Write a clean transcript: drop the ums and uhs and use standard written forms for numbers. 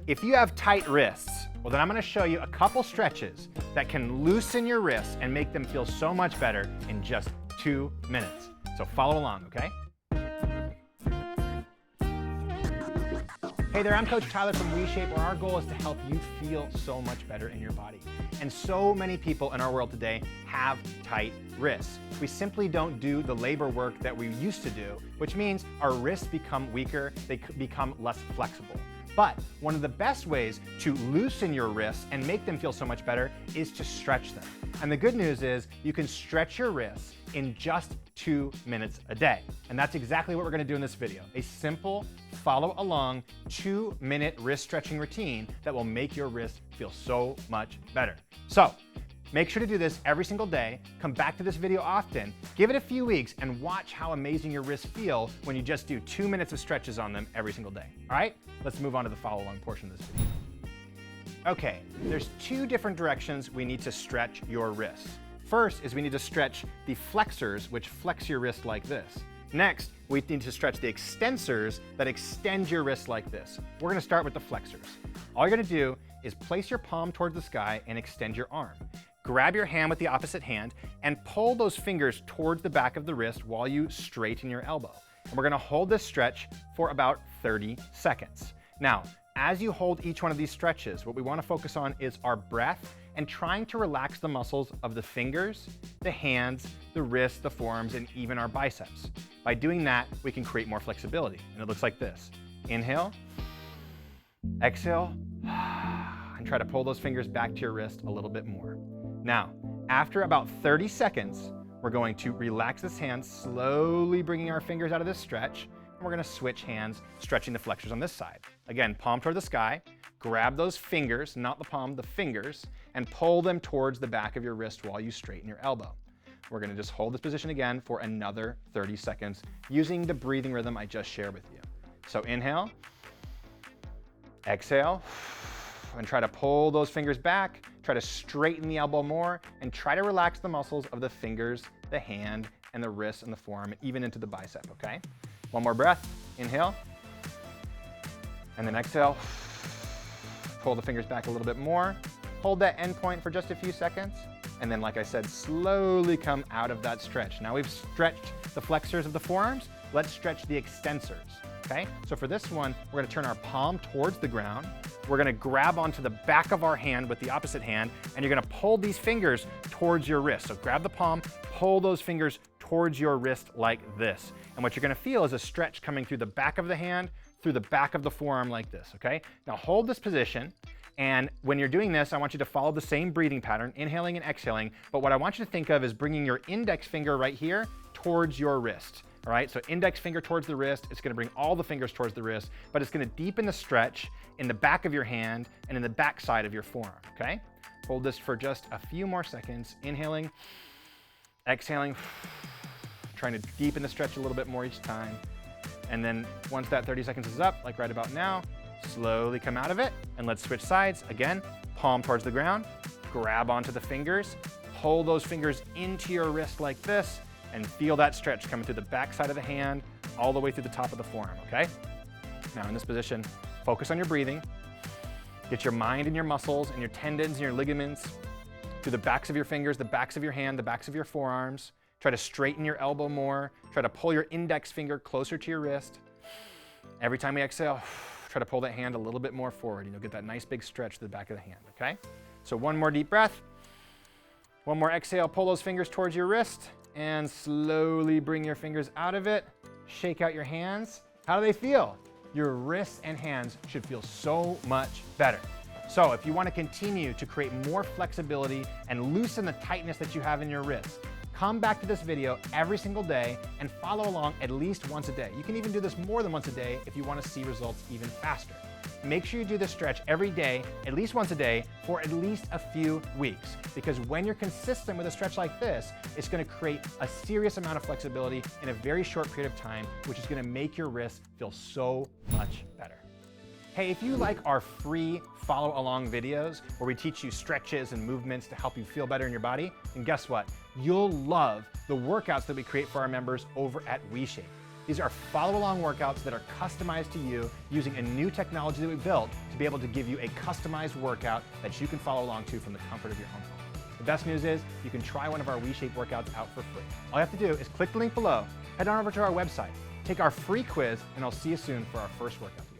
If you have tight wrists, well then I'm gonna show you a couple stretches that can loosen your wrists and make them feel so much better in just 2 minutes. So follow along, okay? Hey there, I'm Coach Tyler from WeShape, where our goal is to help you feel so much better in your body. And so many people in our world today have tight wrists. We simply don't do the labor work that we used to do, which means our wrists become weaker, they become less flexible. But one of the best ways to loosen your wrists and make them feel so much better is to stretch them. And the good news is you can stretch your wrists in just 2 minutes a day. And that's exactly what we're gonna do in this video. A simple, follow along, 2-minute wrist stretching routine that will make your wrists feel so much better. So, make sure to do this every single day. Come back to this video often, give it a few weeks, and watch how amazing your wrists feel when you just do 2 minutes of stretches on them every single day. All right, let's move on to the follow along portion of this video. Okay, there's 2 different directions we need to stretch your wrists. First is we need to stretch the flexors, which flex your wrist like this. Next, we need to stretch the extensors that extend your wrist like this. We're gonna start with the flexors. All you're gonna do is place your palm towards the sky and extend your arm. Grab your hand with the opposite hand and pull those fingers towards the back of the wrist while you straighten your elbow. And we're gonna hold this stretch for about 30 seconds. Now, as you hold each one of these stretches, what we wanna focus on is our breath and trying to relax the muscles of the fingers, the hands, the wrists, the forearms, and even our biceps. By doing that, we can create more flexibility, and it looks like this. Inhale, exhale, and try to pull those fingers back to your wrist a little bit more. Now, after about 30 seconds, we're going to relax this hand, slowly bringing our fingers out of this stretch, and we're gonna switch hands, stretching the flexors on this side. Again, palm toward the sky, grab those fingers, not the palm, the fingers, and pull them towards the back of your wrist while you straighten your elbow. We're gonna just hold this position again for another 30 seconds using the breathing rhythm I just shared with you. So inhale, exhale, and try to pull those fingers back, try to straighten the elbow more, and try to relax the muscles of the fingers, the hand, and the wrist and the forearm, even into the bicep, okay? One more breath, inhale, and then exhale. Pull the fingers back a little bit more. Hold that end point for just a few seconds. And then, like I said, slowly come out of that stretch. Now we've stretched the flexors of the forearms. Let's stretch the extensors, okay? So for this one, we're gonna turn our palm towards the ground. We're gonna grab onto the back of our hand with the opposite hand, and you're gonna pull these fingers towards your wrist. So grab the palm, pull those fingers towards your wrist like this. And what you're gonna feel is a stretch coming through the back of the hand, through the back of the forearm like this, okay? Now hold this position, and when you're doing this, I want you to follow the same breathing pattern, inhaling and exhaling, but what I want you to think of is bringing your index finger right here towards your wrist, all right? So index finger towards the wrist, it's gonna bring all the fingers towards the wrist, but it's gonna deepen the stretch in the back of your hand and in the back side of your forearm, okay? Hold this for just a few more seconds, inhaling, exhaling, trying to deepen the stretch a little bit more each time. And then once that 30 seconds is up, like right about now, slowly come out of it, and let's switch sides. Again, palm towards the ground, grab onto the fingers, pull those fingers into your wrist like this, and feel that stretch coming through the back side of the hand, all the way through the top of the forearm, okay? Now in this position, focus on your breathing. Get your mind and your muscles and your tendons and your ligaments through the backs of your fingers, the backs of your hand, the backs of your forearms. Try to straighten your elbow more. Try to pull your index finger closer to your wrist. Every time we exhale, try to pull that hand a little bit more forward. You know, get that nice big stretch to the back of the hand, okay? So one more deep breath. One more exhale, pull those fingers towards your wrist and slowly bring your fingers out of it. Shake out your hands. How do they feel? Your wrists and hands should feel so much better. So if you want to continue to create more flexibility and loosen the tightness that you have in your wrists, come back to this video every single day and follow along at least once a day. You can even do this more than once a day if you want to see results even faster. Make sure you do this stretch every day, at least once a day, for at least a few weeks. Because when you're consistent with a stretch like this, it's going to create a serious amount of flexibility in a very short period of time, which is going to make your wrists feel so much better. Hey, if you like our free follow along videos where we teach you stretches and movements to help you feel better in your body, then guess what? You'll love the workouts that we create for our members over at WeShape. These are follow-along workouts that are customized to you using a new technology that we built to be able to give you a customized workout that you can follow along to from the comfort of your own home. The best news is you can try one of our WeShape workouts out for free. All you have to do is click the link below, head on over to our website, take our free quiz, and I'll see you soon for our first workout together.